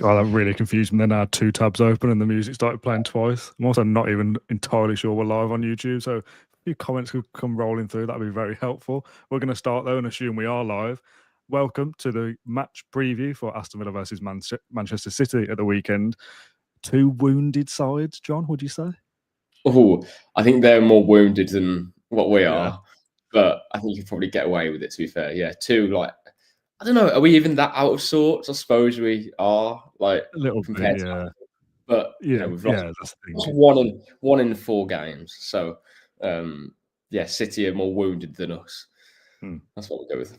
God, that really confused me. Then I had two tabs open and the music started playing twice. I'm also not even entirely sure we're live on YouTube, so if a few comments could come rolling through, that'd be very helpful. We're going to start though and assume we are live. Welcome to the match preview for Aston Villa versus Manchester City at the weekend. Two wounded sides, John, would you say? Oh, I think they're more wounded than what we are, Yeah. but I think you could probably get away with it, to be fair. Yeah, two, like, I don't know, are we even that out of sorts? I suppose we are, like, A little compared bit, to, yeah. but, you know, Yeah, we've yeah, lost that's the thing. one in 4 games. So, yeah, City are more wounded than us. That's what we'll go with.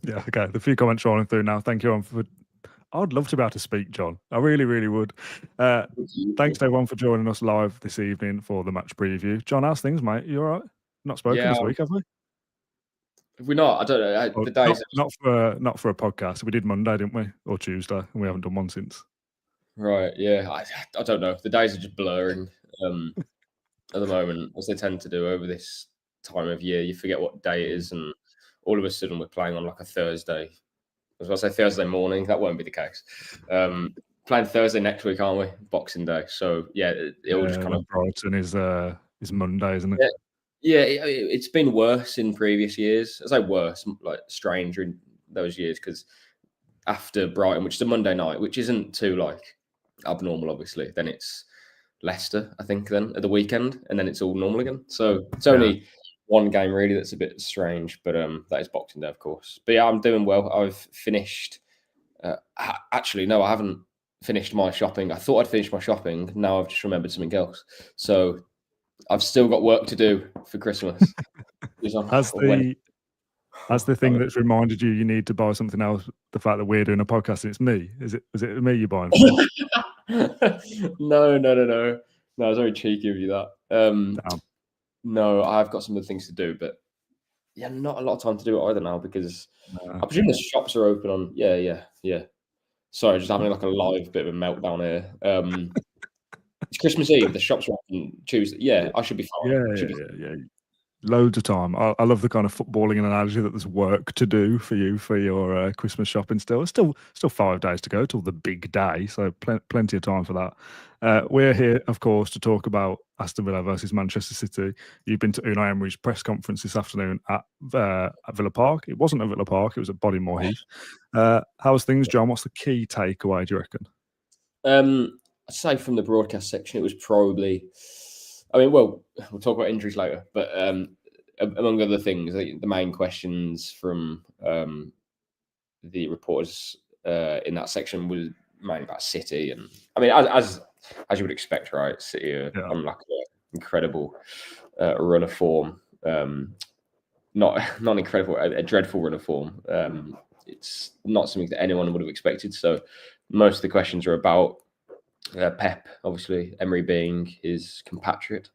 Yeah, okay. The few comments rolling through now. Thank you, for. I'd love to be able to speak, John. I really, really would. Thanks to everyone for joining us live this evening for the match preview. John, how's things, mate? You all right? Not spoken this week, have we? If we're not, I don't know. The days not for a podcast. We did Monday, didn't we, or Tuesday, and we haven't done one since. Right? Yeah, I don't know. The days are just blurring at the moment, as they tend to do over this time of year. You forget what day it is, and all of a sudden we're playing on like a Thursday. I was going to say Thursday morning. That won't be the case. Playing Thursday next week, aren't we? Boxing Day. So yeah, it'll just kind of. Brighton is Monday, isn't it? Yeah, it's been worse in previous years. I say worse, like stranger in those years, because after Brighton, which is a Monday night, which isn't too like abnormal, obviously, then it's Leicester, I think, then at the weekend, and then it's all normal again. So it's only one game really that's a bit strange, but that is Boxing Day, of course. But yeah, I'm doing well. I've finished. Actually, no, I haven't finished my shopping. I thought I'd finished my shopping. Now I've just remembered something else. So I've still got work to do for Christmas. Has the thing that's reminded you need to buy something else the fact that we're doing a podcast and it's me? Was it me you're buying for? No. No, I was very cheeky of you that. No, I've got some other things to do, but yeah, not a lot of time to do it either now because I presume the shops are open on. Yeah. Sorry, just having like a live bit of a meltdown here. It's Christmas Eve. The shops are open Tuesday. Yeah, I should be fine. Yeah. Loads of time. I love the kind of footballing analogy that there's work to do for you for your Christmas shopping still. It's still 5 days to go till the big day, so plenty of time for that. We're here, of course, to talk about Aston Villa versus Manchester City. You've been to Unai Emery's press conference this afternoon at Villa Park. It wasn't at Villa Park, it was at Bodymoor Heath. How's things, John? What's the key takeaway, do you reckon? I'd say from the broadcast section, it was probably... I mean, well, we'll talk about injuries later, but among other things, the main questions from the reporters in that section was mainly about City, and I mean, as you would expect, right? City are on like an incredible run of form, not incredible, a dreadful run of form. It's not something that anyone would have expected. So most of the questions are about Pep, obviously, Emery being his compatriot,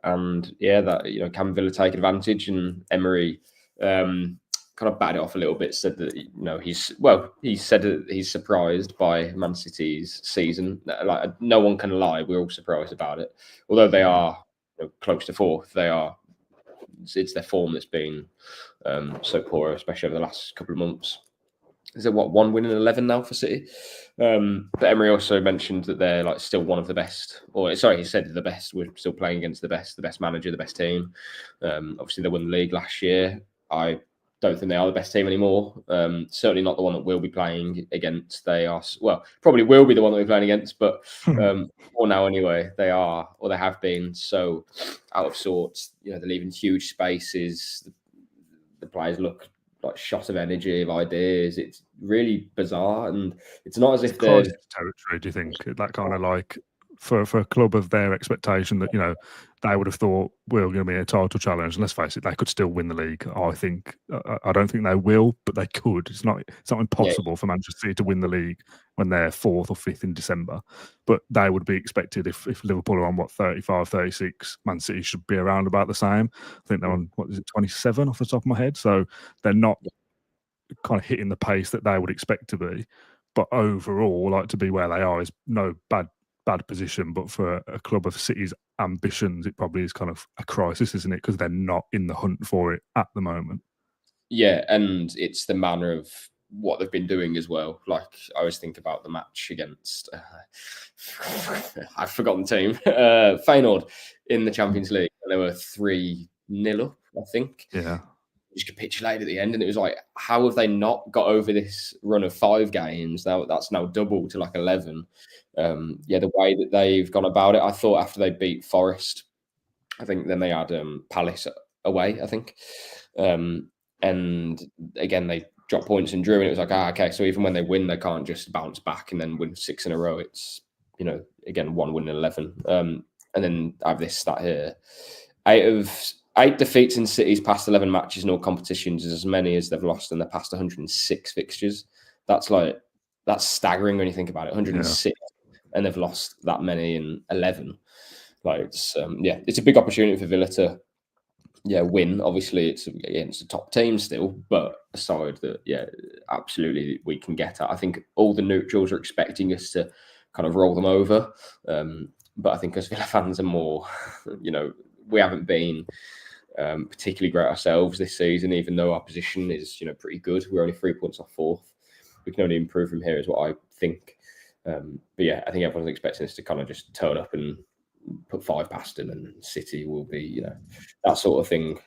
and that can Villa take advantage? And Emery kind of batted it off a little bit, said that he said that he's surprised by Man City's season. Like, no one can lie, we're all surprised about it. Although they are close to fourth, it's their form that's been so poor, especially over the last couple of months. Is it 1 win in 11 now for City? But Emery also mentioned that they're like still one of the best, he said the best. We're still playing against the best manager, the best team. Obviously, they won the league last year. I don't think they are the best team anymore. Certainly not the one that we'll be playing against. They are, probably will be the one that we're playing against, but for now anyway, they are, or they have been, so out of sorts. They're leaving huge spaces. The players look like shot of energy, of ideas. It's really bizarre, and it's not as if they're territory. Do you think that kind of like for a club of their expectation that they would have thought we're going to be a title challenge, and let's face it, they could still win the league. I don't think they will, but they could. It's not impossible for Manchester City to win the league when they're 4th or 5th in December, but they would be expected if Liverpool are on 35, 36, Man City should be around about the same. I think they're on 27 off the top of my head, so they're not kind of hitting the pace that they would expect to be. But overall, like, to be where they are is no bad position, but for a club of City's ambitions, it probably is kind of a crisis, isn't it? Because they're not in the hunt for it at the moment. Yeah, and it's the manner of what they've been doing as well. Like I always think about the match against I've forgotten the team, Feyenoord in the Champions League, and they were 3-0 up, I think. Yeah. Just capitulated at the end, and it was like, how have they not got over this run of 5 games? Now that's now doubled to like 11. The way that they've gone about it, I thought after they beat Forest, I think then they had Palace away, I think, and again they dropped points and drew, and it was like, okay, so even when they win, they can't just bounce back and then win 6 in a row. It's, again, 1 win in 11, and then I have this stat here: 8 defeats in City's past 11 matches in all competitions is as many as they've lost in their past 106 fixtures. That's staggering when you think about it. 106, and they've lost that many in 11. Like it's a big opportunity for Villa to win. Obviously, it's against the top team still, but a side that absolutely we can get at. I think all the neutrals are expecting us to kind of roll them over, but I think as Villa fans are more, we haven't been particularly great ourselves this season, even though our position is pretty good. We're only 3 points off 4th. We can only improve from here, is what I think. But I think everyone's expecting us to kind of just turn up and put 5 past them, and City will be, that sort of thing.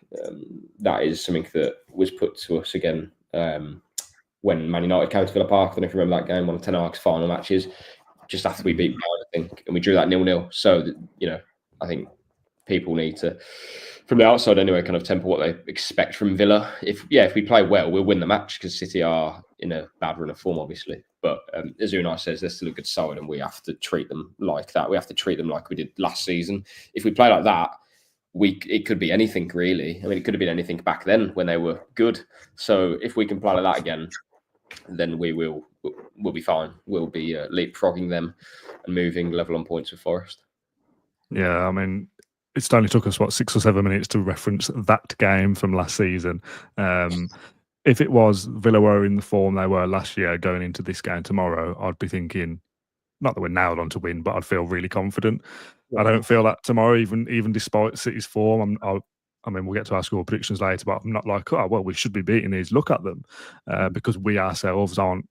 That is something that was put to us again when Man United came to Villa Park. I don't know if you remember that game, one of Ten Hag's final matches, just after we beat Bayern, I think, and we drew that 0-0. So, I think people need to, from the outside anyway, kind of temper what they expect from Villa. If we play well, we'll win the match, because City are in a bad run of form, obviously. But as Unai says, they're still a good side, and we have to treat them like that. We have to treat them like we did last season. If we play like that, it could be anything, really. I mean, it could have been anything back then when they were good. So if we can play like that again, then we'll be fine. We'll be leapfrogging them and moving level on points with Forest. Yeah, I mean, it's only took us 6 or 7 minutes to reference that game from last season. If it was Villa were in the form they were last year going into this game tomorrow, I'd be thinking, not that we're nailed on to win, but I'd feel really confident. I don't feel that tomorrow, even despite City's form. I mean, we'll get to our score predictions later, but I'm not like, we should be beating these. Look at them, because we ourselves aren't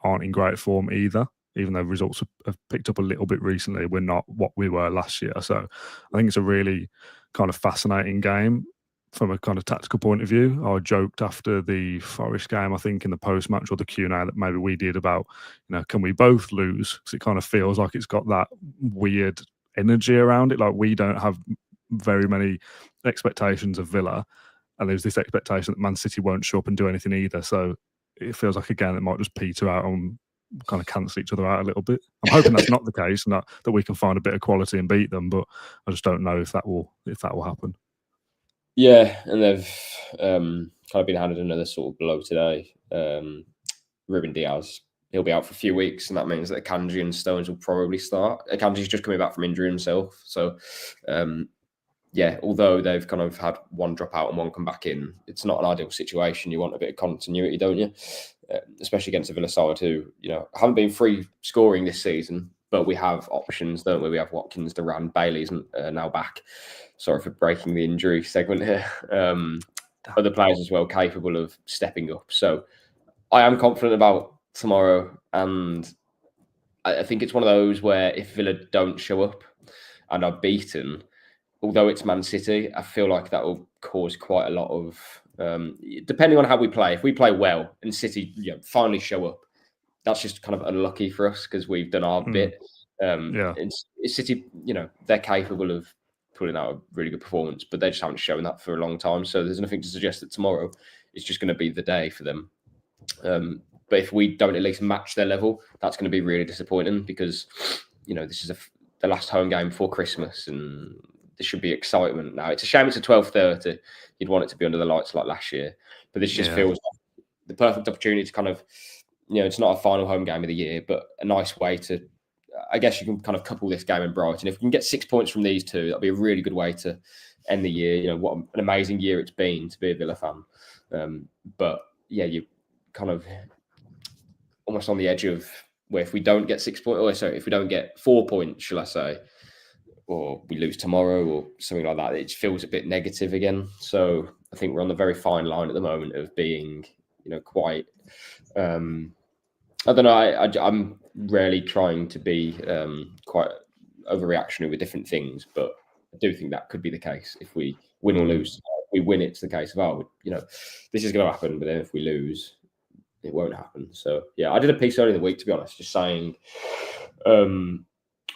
in great form either. Even though results have picked up a little bit recently, we're not what we were last year. So I think it's a really kind of fascinating game from a kind of tactical point of view. I joked after the Forest game, I think in the post-match or the Q&A that maybe we did about, can we both lose? Because it kind of feels like it's got that weird energy around it. Like we don't have very many expectations of Villa, and there's this expectation that Man City won't show up and do anything either. So it feels like, again, it might just peter out on kind of cancel each other out a little bit. I'm hoping that's not the case, and that we can find a bit of quality and beat them, but I just don't know if that will happen. Yeah, and they've kind of been handed another sort of blow today. Ruben Diaz, he'll be out for a few weeks, and that means that Akanji and Stones will probably start. Akanji's just coming back from injury himself, so although they've kind of had one drop out and one come back in, it's not an ideal situation. You want a bit of continuity, don't you? Especially against a Villa side who, haven't been free scoring this season, but we have options, don't we? We have Watkins, Duran, Bailey's now back. Sorry for breaking the injury segment here. Other players as well capable of stepping up. So I am confident about tomorrow, and I think it's one of those where if Villa don't show up and are beaten, although it's Man City, I feel like that will cause quite a lot of, depending on how we play. If we play well and City finally show up, that's just kind of unlucky for us because we've done our bit. It's City, they're capable of putting out a really good performance, but they just haven't shown that for a long time. So there's nothing to suggest that tomorrow is just going to be the day for them. But if we don't at least match their level, that's going to be really disappointing because, this is the last home game before Christmas and there should be excitement now. It's a shame it's at 12:30. You'd want it to be under the lights like last year. But this just feels like the perfect opportunity to kind of, it's not a final home game of the year, but a nice way to, I guess you can kind of couple this game in Brighton. If we can get 6 points from these two, that'll be a really good way to end the year. What an amazing year it's been to be a Villa fan. But you kind of almost on the edge of where if we don't get 6 points, if we don't get 4 points, shall I say, or we lose tomorrow or something like that, it feels a bit negative again. So I think we're on the very fine line at the moment of being, quite. I don't know. I'm rarely trying to be quite overreactionary with different things, but I do think that could be the case if we win or lose. If we win, it's the case of this is going to happen, but then if we lose, it won't happen. So yeah, I did a piece earlier in the week, to be honest, just saying.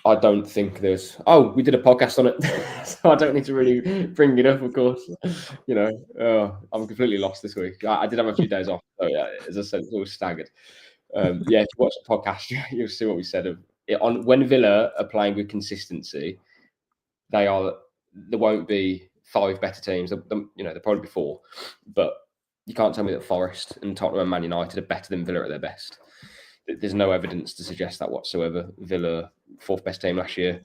I don't think there's. Oh, we did a podcast on it, so I don't need to really bring it up. Of course, I'm completely lost this week. I did have a few days off, so yeah, as I said, it's all staggered. If you watch the podcast, you'll see what we said of it. On when Villa are playing with consistency, there won't be 5 better teams. There'll probably be 4, but you can't tell me that Forest and Tottenham and Man United are better than Villa at their best. There's no evidence to suggest that whatsoever. Villa, 4th best team last year,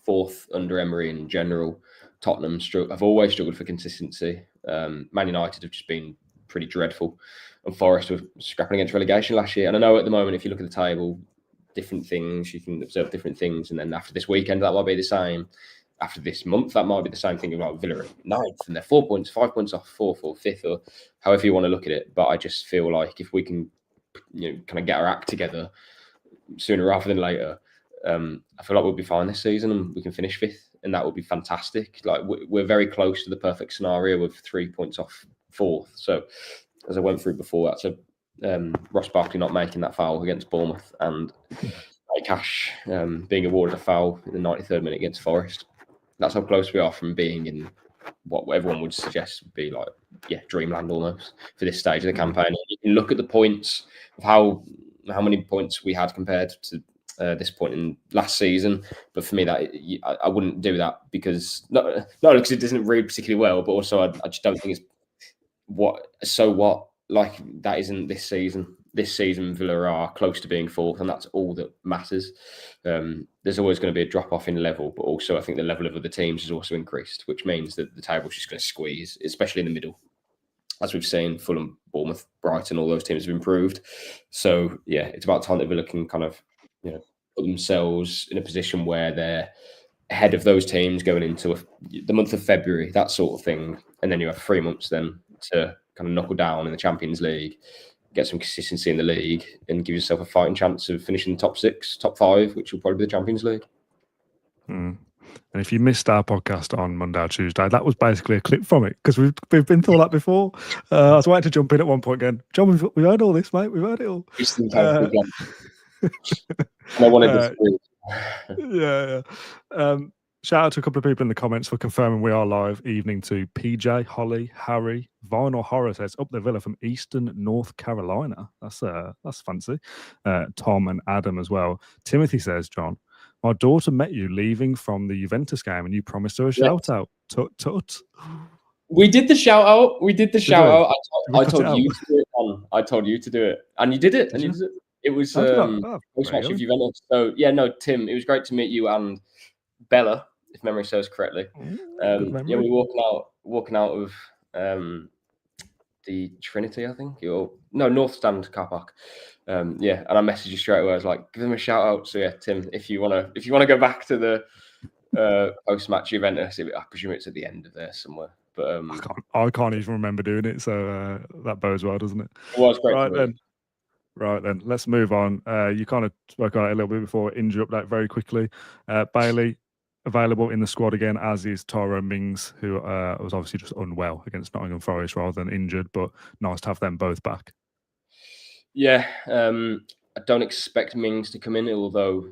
4th under Emery in general. Tottenham have always struggled for consistency. Man United have just been pretty dreadful. And Forest were scrapping against relegation last year. And I know at the moment, if you look at the table, different things, you can observe different things. And then after this weekend, that might be the same. After this month, that might be the same thing about Villa at 9th. And they're 4 points, 5 points off 4th or 5th, or however you want to look at it. But I just feel like if we can kind of get our act together sooner rather than later, I feel like we'll be fine this season and we can finish 5th, and that would be fantastic. Like we're very close to the perfect scenario with 3 points off 4th. So as I went through before, that's Ross Barkley not making that foul against Bournemouth and Cash being awarded a foul in the 93rd minute against Forest. That's how close we are from being in what everyone would suggest would be dreamland almost for this stage of the campaign. You can look at the points of how many points we had compared to this point in last season, but for me, that I wouldn't do that because not because it doesn't read particularly well, but also I just don't think it's what that isn't this season. This season, Villa are close to being 4th, and that's all that matters. There's always going to be a drop-off in level, but also I think the level of other teams has also increased, which means that the table's just going to squeeze, especially in the middle. As we've seen, Fulham, Bournemouth, Brighton, all those teams have improved. So, yeah, it's about time that Villa can kind of, put themselves in a position where they're ahead of those teams going into the month of February, that sort of thing. And then you have 3 months then to kind of knuckle down in the Champions League, get some consistency in the league, and give yourself a fighting chance of finishing top 6, top 5, which will probably be the Champions League. And if you missed our podcast on Monday or Tuesday, that was basically a clip from it because we've been through that before. I was waiting to jump in at one point again. John, we've heard all this, mate. We've heard it all. I wanted yeah. Shout out to a couple of people in the comments for confirming we are live. Evening to PJ, Holly, Harry, Vinyl Horror says up the Villa from Eastern North Carolina. That's fancy. Tom and Adam as well. Timothy says, John, my daughter met you leaving from the Juventus game and you promised her a shout out. Tut tut. We did the shout out. I told you to do it. I told you to do it, and you did it. It was post-match of Juventus. So yeah, no, Tim, it was great to meet you and Bella, if memory serves correctly. We were walking out of the Trinity, I think. North Stand car park. And I messaged you straight away. I was like, give them a shout out. So yeah, Tim, if you wanna go back to the post-match Juventus, I presume it's at the end of there somewhere. But I can't even remember doing it, so that bodes well, doesn't it? It was great. Right then, let's move on. You kind of spoke on it a little bit before. Injury update very quickly. Bailey available in the squad again, as is Tyrone Mings, who was obviously just unwell against Nottingham Forest rather than injured, but nice to have them both back. Yeah, I don't expect Mings to come in, although,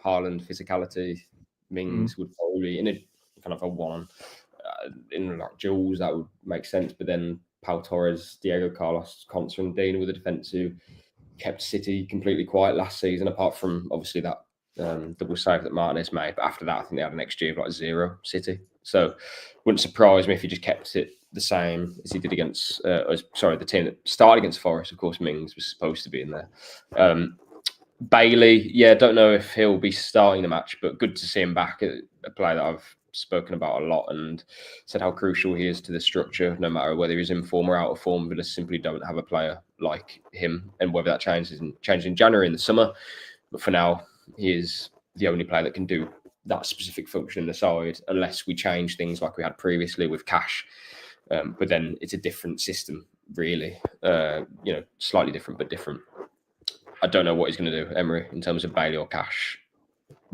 Haaland physicality, Mings would probably, in a kind of a one, in like Jules, that would make sense, but then Pau Torres, Diego Carlos, Constantine with a defence who kept City completely quiet last season, apart from obviously that double save that Martinez made. But after that, I think they had an XG of like 0 City. So wouldn't surprise me if he just kept it the same as he did against, the team that started against Forest. Of course, Mings was supposed to be in there. Bailey, don't know if he'll be starting the match, but good to see him back. A player that I've spoken about a lot and said how crucial he is to the structure, no matter whether he's in form or out of form. Villa simply don't have a player like him, and whether that changes in January in the summer. But for now, he is the only player that can do that specific function in the side, unless we change things like we had previously with Cash. But then it's a different system, really. slightly different, but different. I don't know what he's going to do, Emery, in terms of Bailey or Cash,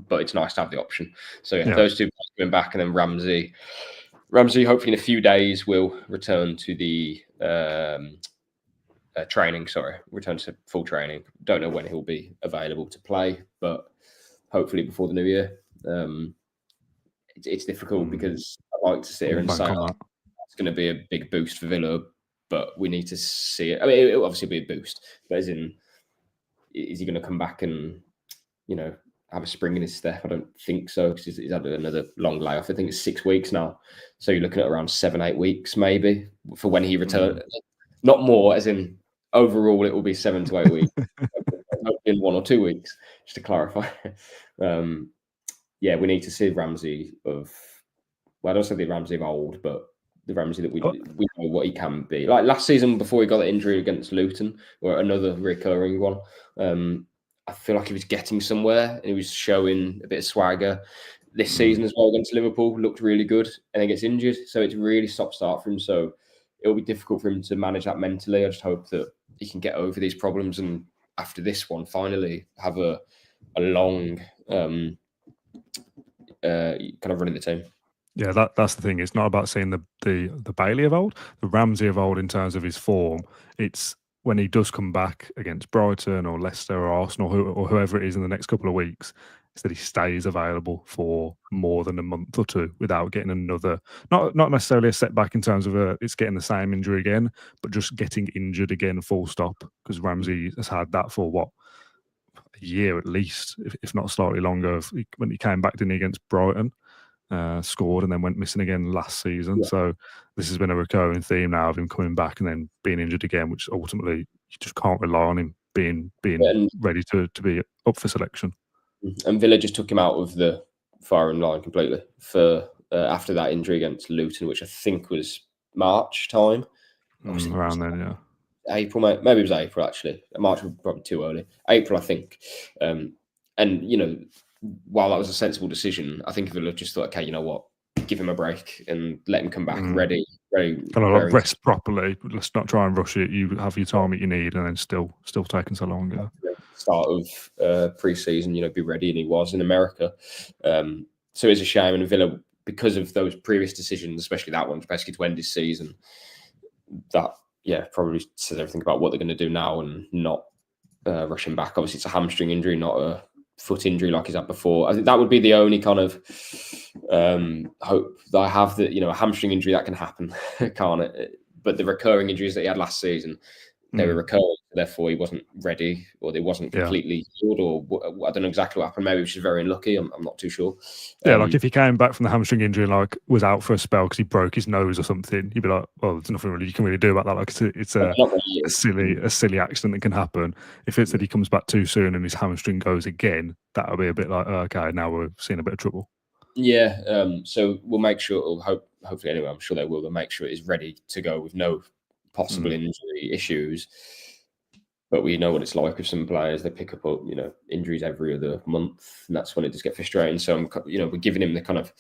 but it's nice to have the option. So those two guys coming back, and then Ramsey. Ramsey, hopefully in a few days, will return to the training. Return to full training. Don't know when he'll be available to play, but hopefully before the new year. It's difficult because I like to sit here and say it's going to be a big boost for Villa, but we need to see it. I mean, it'll obviously be a boost, but as in, is he going to come back and have a spring in his step? I don't think so, because he's had another long layoff. I think it's 6 weeks now, so you're looking at around 7-8 weeks maybe for when he returns. Not more, as in overall it will be 7 to 8 weeks in 1 or 2 weeks, just to clarify. We need to see Ramsey of, well, I don't say the Ramsey of old, but the Ramsey that we know what he can be. Like last season, before he got the injury against Luton, or another recurring one, I feel like he was getting somewhere and he was showing a bit of swagger. This season as well against Liverpool looked really good, and then gets injured, so it's really stop-start for him. So it'll be difficult for him to manage that mentally. I just hope that he can get over these problems, and after this one, finally have a long kind of running the team. Yeah, that's the thing. It's not about seeing the Bailey of old, the Ramsey of old in terms of his form. It's when he does come back against Brighton or Leicester or Arsenal or whoever it is in the next couple of weeks, is that he stays available for more than a month or two without getting another, not necessarily a setback in terms of it's getting the same injury again, but just getting injured again, full stop. Because Ramsey has had that for a year at least, if not slightly longer. When he came back, didn't he, against Brighton? Scored and then went missing again last season. So this has been a recurring theme now of him coming back and then being injured again, which ultimately you just can't rely on him being ready to be up for selection. And Villa just took him out of the firing line completely for after that injury against Luton, which I think was March time. Around then, yeah. April, maybe it was April actually. March was probably too early. April, I think. And while that was a sensible decision, I think Villa just thought, okay, you know what, give him a break and let him come back ready. Kind of rest properly. Let's not try and rush it. You have your time that you need, and then still taking so long. Yeah. Start of pre-season, be ready, and he was in America. So it's a shame, and Villa, because of those previous decisions, especially that one, basically to end his season, that probably says everything about what they're going to do now and not rush him back. Obviously, it's a hamstring injury, not a foot injury like he's had before. I think that would be the only kind of hope that I have, that a hamstring injury that can happen, can't it? But the recurring injuries that he had last season, they were recurring, therefore he wasn't ready, or they wasn't completely healed, or I don't know exactly what happened. Maybe he was just very unlucky. I'm not too sure. Like if he came back from the hamstring injury and was out for a spell because he broke his nose or something, you'd be like, well, there's nothing really you can really do about that. Like it's a silly accident that can happen. If it's that he comes back too soon and his hamstring goes again, that'll be a bit like, okay, now we're seeing a bit of trouble. Yeah. So we'll make sure, hopefully anyway, I'm sure they will, they'll make sure it is ready to go with no possible injury issues. But we know what it's like with some players. They pick up, injuries every other month, and that's when it does get frustrating. So, we're giving him the kind of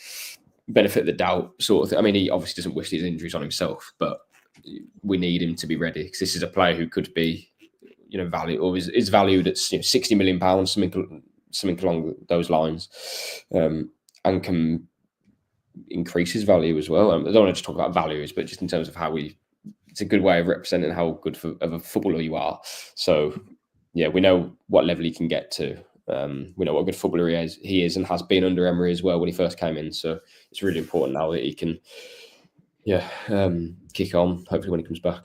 benefit of the doubt sort of thing. I mean, he obviously doesn't wish these injuries on himself, but we need him to be ready, because this is a player who could be, valued, or is valued at £60 million, something along those lines, and can increase his value as well. I don't want to just talk about values, but just in terms of how it's a good way of representing how good of a footballer you are. So, we know what level he can get to. We know what a good footballer he is and has been under Emery as well when he first came in. So it's really important now that he can, kick on, hopefully when he comes back.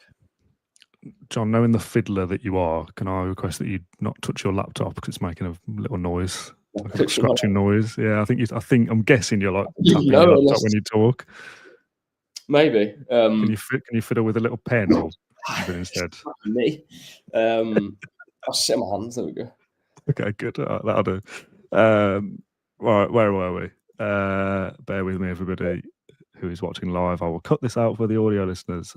John, knowing the fiddler that you are, can I request that you not touch your laptop because it's making a little noise, like a scratching noise? Yeah, I'm guessing you're like tapping your laptop when you talk. Maybe. Can you fiddle with a little pen or something instead? Me. I'll set my hands. There we go. Okay, good. That'll do. Right, where were we? Bear with me, everybody who is watching live. I will cut this out for the audio listeners.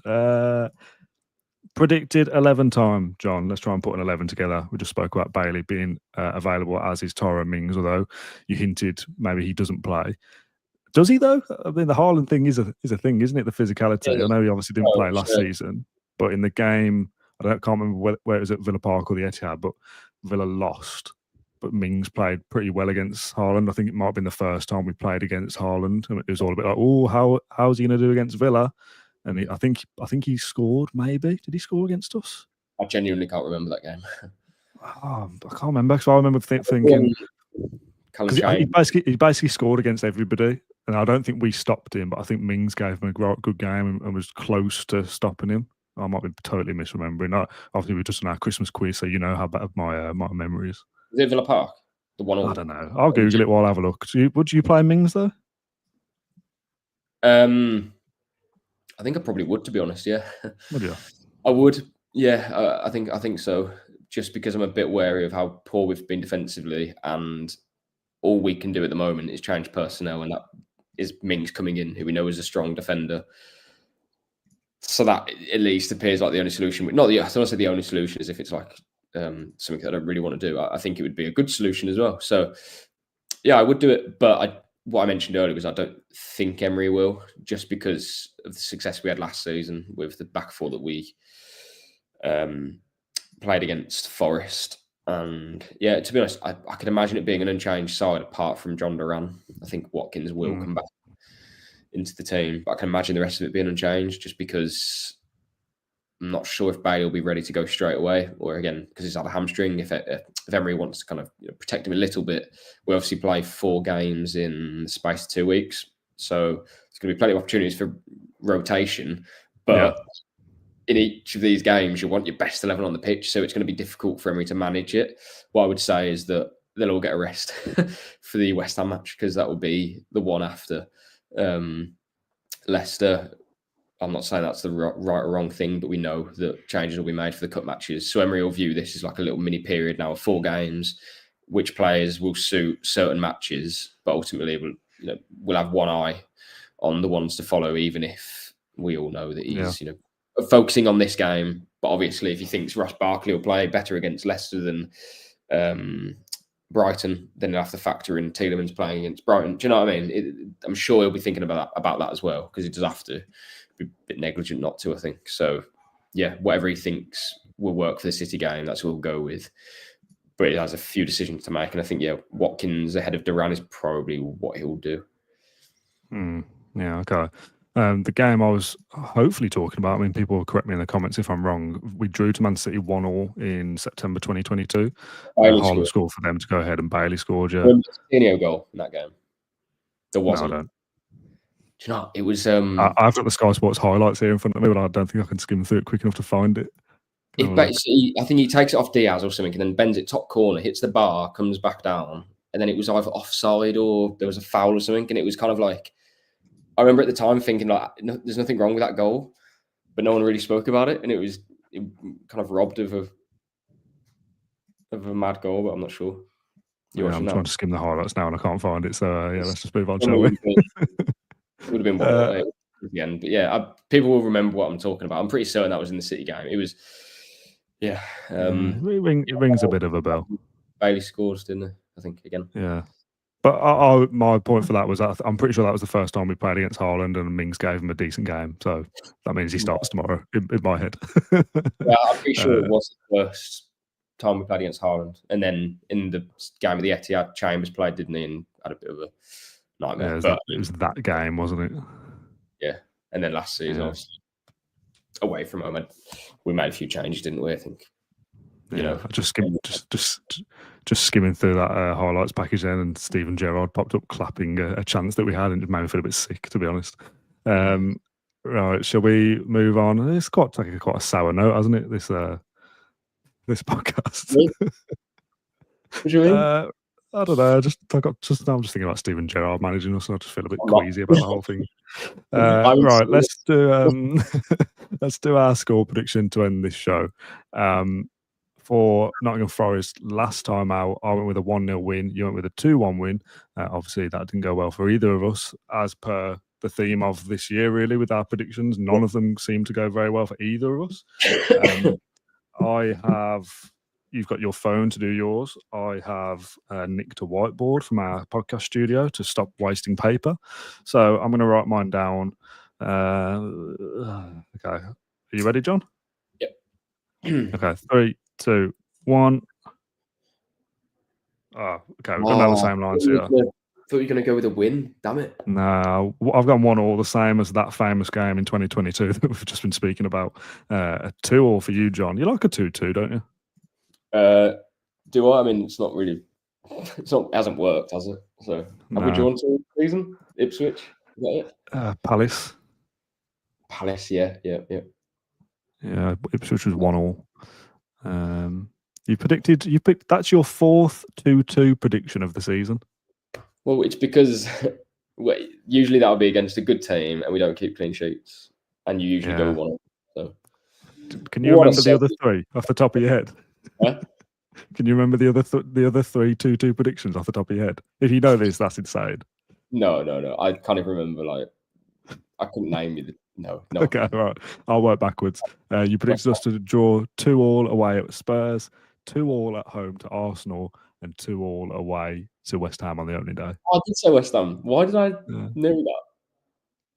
Predicted 11 time, John. Let's try and put an 11 together. We just spoke about Bailey being available, as is Tyrone Mings, although you hinted maybe he doesn't play. Does he though? I mean, the Haaland thing is a thing, isn't it? The physicality. I know he obviously didn't play last season, but in the game can't remember where it was at Villa Park or the Etihad, but Villa lost. But Mings played pretty well against Haaland. I think it might have been the first time we played against Haaland. And it was all a bit like, oh, how's he going to do against Villa? And I think he scored. Maybe did he score against us? I genuinely can't remember that game. I can't remember. So I remember thinking because he basically scored against everybody, and I don't think we stopped him. But I think Mings gave him a good game and was close to stopping him. I might be totally misremembering. Obviously, we're just on our Christmas quiz, so you know how bad my memory is. Is it Villa Park? The one? I don't know. I'll Google it while I have a look. Would you play Mings though? I think I probably would, to be honest. Yeah. Would you? I would. Yeah, I think so. Just because I'm a bit wary of how poor we've been defensively, and all we can do at the moment is change personnel, and that is Mings coming in, who we know is a strong defender. So that at least appears like the only solution. I don't want to say the only solution is if it's like something that I don't really want to do. I think it would be a good solution as well. So yeah, I would do it, but what I mentioned earlier was I don't think Emery will, just because of the success we had last season with the back four that we played against Forest. And yeah, to be honest, I could imagine it being an unchanged side apart from John Duran. I think Watkins will come back into the team, but I can imagine the rest of it being unchanged just because I'm not sure if Bailey will be ready to go straight away, or again, because he's had a hamstring. If Emery wants to kind of protect him a little bit, we obviously play 4 games in the space of 2 weeks. So there's going to be plenty of opportunities for rotation, but in each of these games, you want your best 11 on the pitch. So it's going to be difficult for Emery to manage it. What I would say is that they'll all get a rest for the West Ham match, because that will be the one after Leicester. I'm not saying that's the right or wrong thing, but we know that changes will be made for the cup matches. So Emery will view this as like a little mini period now of 4 games, which players will suit certain matches, but ultimately we'll have one eye on the ones to follow, even if we all know that he's focusing on this game. But obviously, if he thinks Ross Barkley will play better against Leicester than Brighton, then he'll have to factor in Tielemans playing against Brighton. Do you know what I mean? I'm sure he'll be thinking about that as well, because he does have to be a bit negligent not to, I think. So, yeah, whatever he thinks will work for the City game, that's what we'll go with. But he has a few decisions to make, and I think, Watkins ahead of Duran is probably what he'll do. Yeah, okay. The game I was hopefully talking about, I mean, people will correct me in the comments if I'm wrong. We drew to Man City 1-1 in September 2022. Haaland scored for them to go ahead, and Bailey scored. Yeah. Remember the Coutinho goal in that game? There wasn't. No, I don't. Do you know, it was... I've got the Sky Sports highlights here in front of me, but I don't think I can skim through it quick enough to find it. Basically, I think he takes it off Diaz or something, and then bends it top corner, hits the bar, comes back down, and then it was either offside or there was a foul or something, and it was kind of like... I remember at the time thinking, like, there's nothing wrong with that goal, but no one really spoke about it, and it kind of robbed of a mad goal, but I'm not sure. I'm trying to skim the highlights now, and I can't find it, so let's just move on, shall we? It would have been one at the end, but people will remember what I'm talking about. I'm pretty certain that was in the City game. It was, it rings a bit of a bell. Bailey scores, didn't it? I think, again. Yeah. But my point for that was I'm pretty sure that was the first time we played against Haaland, and Mings gave him a decent game. So that means he starts tomorrow in my head. Yeah, I'm pretty sure it was the first time we played against Haaland. And then in the game of the Etihad, Chambers played, didn't he? And had a bit of a nightmare. Yeah, it was that game, wasn't it? Yeah. And then last season, away from home, we made a few changes, didn't we? I think. Just skimming through that highlights package then, and Steven Gerrard popped up clapping a chance that we had, and it made me feel a bit sick, to be honest. Right, shall we move on? It's quite a sour note, hasn't it? This podcast. What do you mean? I don't know. I'm just thinking about Steven Gerrard managing us, and I just feel a bit queasy about the whole thing. Right, let's do our score prediction to end this show. For Nottingham Forest, last time out, I went with a 1-0 win. You went with a 2-1 win. Obviously, that didn't go well for either of us, as per the theme of this year, really, with our predictions. None of them seem to go very well for either of us. You've got your phone to do yours. I have nicked a whiteboard from our podcast studio to stop wasting paper. So I'm going to write mine down. Okay. Are you ready, John? Yep. Okay, 3, 2, 1. Oh, okay, we've gone down the same lines here. Thought you were going to go with a win. Damn it. No, I've gone 1-1, the same as that famous game in 2022 that we've just been speaking about. A 2-2 for you, John. You like a 2-2, don't you? Do I? I mean, it's not really. It hasn't worked, has it? So, have we drawn 2 season? Ipswich? Is that it? Palace. Yeah. Yeah, Ipswich was 1-1. You picked. That's your 4th 2-2 prediction of the season. Well, it's because usually that would be against a good team, and we don't keep clean sheets, and you usually go with 1. So, can you remember the other 3 off the top of your head? Huh? Can you remember the other 3 2-2 predictions off the top of your head? If you know this, that's insane. No. I can't even remember. Like, I couldn't name you. No. Okay, right. I'll work backwards. You predicted us to draw 2-2 away at Spurs, 2-2 at home to Arsenal, and 2-2 away to West Ham on the opening day. I did say West Ham. Why did I know that?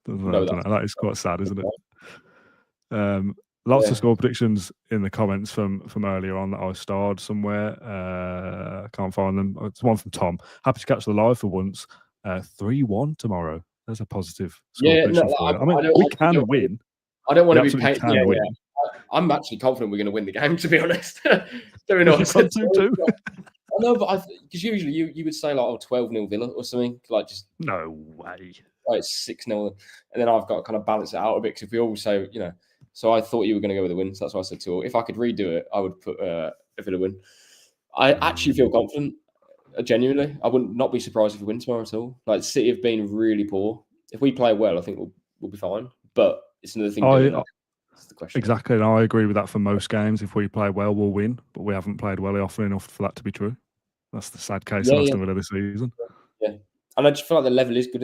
No, that is quite sad, isn't it? Lots of score predictions in the comments from earlier on that I starred somewhere. Can't find them. It's one from Tom. Happy to catch the live for once. 3-1 tomorrow. There's a positive score prediction for you. I mean, we can win. I don't want to be paid. Yeah. I'm actually confident we're going to win the game, to be honest. Doing all 2-2. I know, but because usually you would say like 12-0 Villa or something, like just no way. Like 6-0, and then I've got to kind of balance it out a bit because if we all say, so I thought you were going to go with a win, so that's why I said 2-2. If I could redo it, I would put a Villa win. I actually feel confident. Genuinely, I would not be surprised if we win tomorrow at all. Like City have been really poor. If we play well, I think we'll be fine. But it's another thing. That's the question. Exactly, and I agree with that for most games. If we play well, we'll win. But we haven't played well often enough for that to be true. That's the sad case of Aston Villa this season. Yeah, and I just feel like the level is good.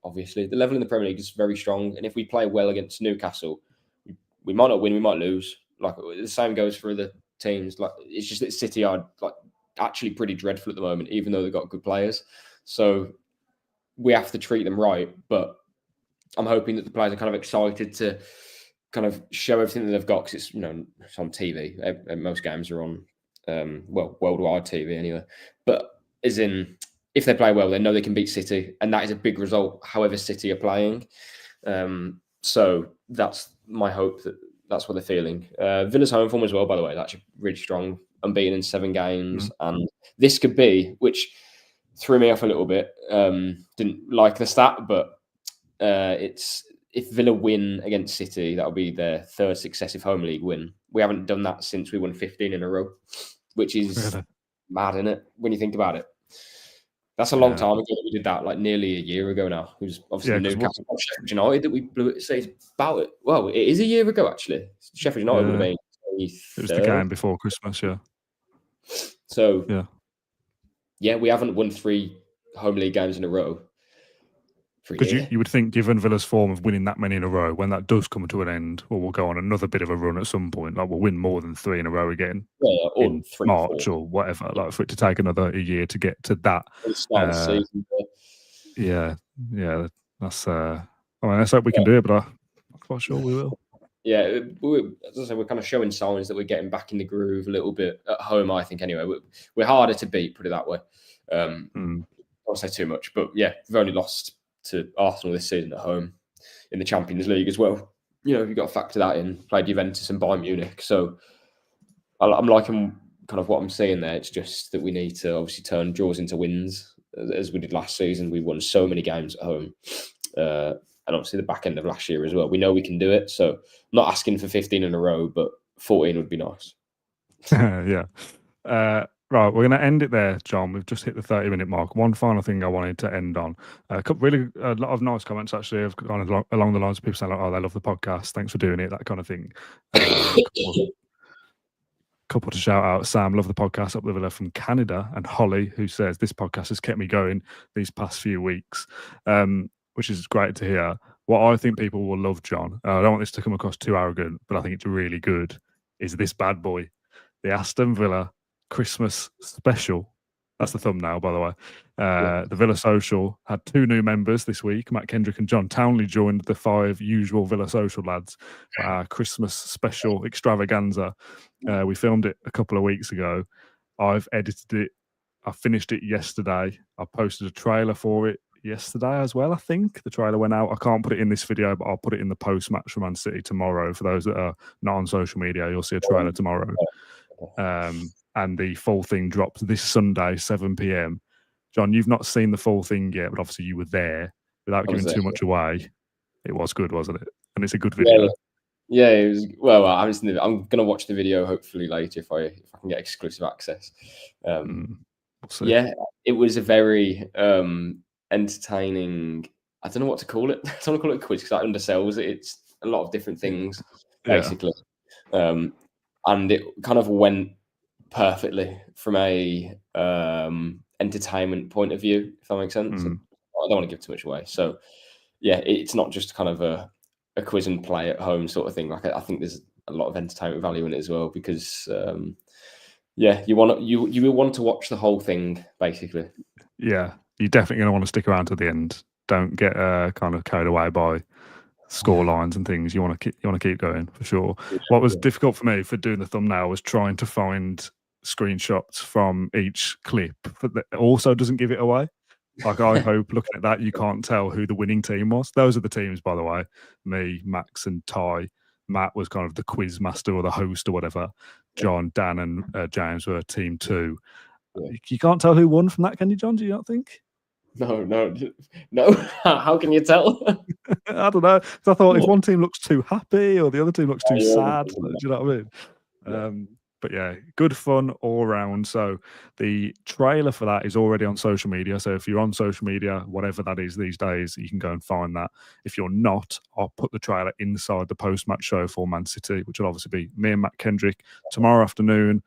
Obviously, the level in the Premier League is very strong. And if we play well against Newcastle, we might not win. We might lose. Like the same goes for other teams. Like it's just that City are like actually pretty dreadful at the moment, even though they've got good players. So we have to treat them right. But I'm hoping that the players are kind of excited to kind of show everything that they've got because it's it's on TV. Most games are on worldwide TV anyway. But as in, if they play well, they know they can beat City, and that is a big result. However, City are playing. So that's my hope that's what they're feeling. Villa's home form as well, by the way, is actually really strong. Unbeaten in 7 games, and this could be, which threw me off a little bit. Didn't like the stat, but it's if Villa win against City, that'll be their 3rd successive home league win. We haven't done that since we won 15 in a row, which is mad, isn't it? When you think about it. That's a long time ago that we did that, like nearly a year ago now. It was obviously Newcastle Sheffield United that we blew it. Say about it. Well, it is a year ago actually. Sheffield United would have been. It was the game before Christmas, yeah. So we haven't won 3 home league games in a row. Because you would think, given Villa's form of winning that many in a row, when that does come to an end, or we'll go on another bit of a run at some point, like we'll win more than 3 in a row again in March or whatever, like for it to take another year to get to that. Season, that's. I mean, let's hope we can do it, but I'm not quite sure we will. Yeah, as I say, we're kind of showing signs that we're getting back in the groove a little bit at home. I think anyway, we're harder to beat, put it that way. I won't say too much, but yeah, we've only lost to Arsenal this season at home in the Champions League as well. You've got to factor that in. Played Juventus and Bayern Munich, so I'm liking kind of what I'm seeing there. It's just that we need to obviously turn draws into wins, as we did last season. We won so many games at home, and obviously the back end of last year as well. We know we can do it, so I'm not asking for 15 in a row, but 14 would be nice. Right, we're going to end it there, John. We've just hit the 30-minute mark. One final thing I wanted to end on. A lot of nice comments, actually, have gone along the lines of people saying, like, they love the podcast. Thanks for doing it, that kind of thing. Couple to shout out. Sam, love the podcast up the Villa from Canada. And Holly, who says, this podcast has kept me going these past few weeks, which is great to hear. What I think people will love, John, I don't want this to come across too arrogant, but I think it's really good, is this bad boy, the Aston Villa Christmas special That's the thumbnail, by the way. The Villa Social had 2 new members this week. Matt Kendrick and John Townley joined the 5 usual Villa Social lads for our Christmas special extravaganza. We filmed it a couple of weeks ago. I've edited it. I finished it yesterday. I posted a trailer for it yesterday as well, I think. The trailer went out. I can't put it in this video, but I'll put it in the post-match for Man City tomorrow. For those that are not on social media, you'll see a trailer tomorrow. And the full thing drops this Sunday, 7 p.m. John, you've not seen the full thing yet, but obviously you were there. Without giving too much away, it was good, wasn't it? And it's a good video. Yeah, it was. Well, I'm going to watch the video hopefully later if I can get exclusive access. Yeah, it was a very entertaining. I don't know what to call it. I don't want to call it a quiz because that undersells it. It's a lot of different things, basically. And it kind of went perfectly from a entertainment point of view, if that makes sense. I don't want to give too much away. So, yeah, it's not just kind of a quiz and play at home sort of thing. Like I think there's a lot of entertainment value in it as well because you will want to watch the whole thing basically. Yeah, you're definitely going to want to stick around to the end. Don't get kind of carried away by score lines and things. You want to keep going for sure. What was difficult for me for doing the thumbnail was trying to find screenshots from each clip that also doesn't give it away. Like I hope looking at that you can't tell who the winning team was. Those are the teams, by the way. Me, Max, and Ty. Matt was kind of the quiz master or the host or whatever. John, Dan, and James were team 2. You can't tell who won from that, can you, John? Do you not think? No. How can you tell? I don't know. I thought if one team looks too happy or the other team looks too sad, do you know what I mean? But yeah, good fun all around. So the trailer for that is already on social media. So if you're on social media, whatever that is these days, you can go and find that. If you're not, I'll put the trailer inside the post-match show for Man City, which will obviously be me and Matt Kendrick tomorrow afternoon.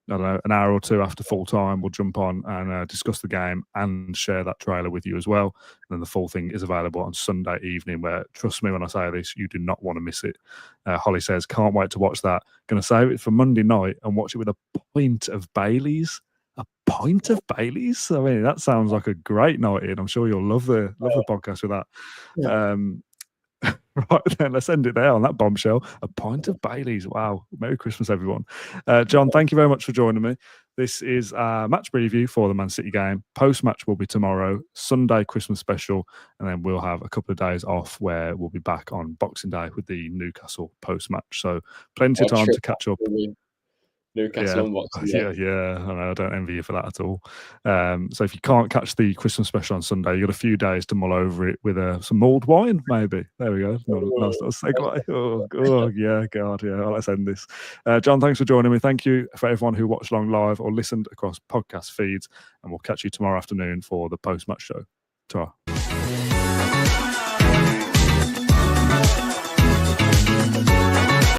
I don't know, an hour or 2 after full time, we'll jump on and discuss the game and share that trailer with you as well. And then the full thing is available on Sunday evening, where, trust me when I say this, you do not want to miss it. Holly says, can't wait to watch that. Going to save it for Monday night and watch it with a pint of Baileys. A pint of Baileys? I mean, that sounds like a great night in. I'm sure you'll love the podcast with that. Yeah. Right then, let's end it there on that bombshell. A pint of Baileys. Wow. Merry Christmas, everyone. John, thank you very much for joining me. This is a match preview for the Man City game. Post-match will be tomorrow, Sunday Christmas special, and then we'll have a couple of days off where we'll be back on Boxing Day with the Newcastle post-match. So plenty of time to catch up. Newcastle and Boxing Day. Yeah. I don't envy you for that at all. So if you can't catch the Christmas special on Sunday, you've got a few days to mull over it with some mulled wine, maybe. There we go. Nice little segue. God. Well, let's end this. John, thanks for joining me. Thank you for everyone who watched along live or listened across podcast feeds, and we'll catch you tomorrow afternoon for the post-match show. Ta-ra.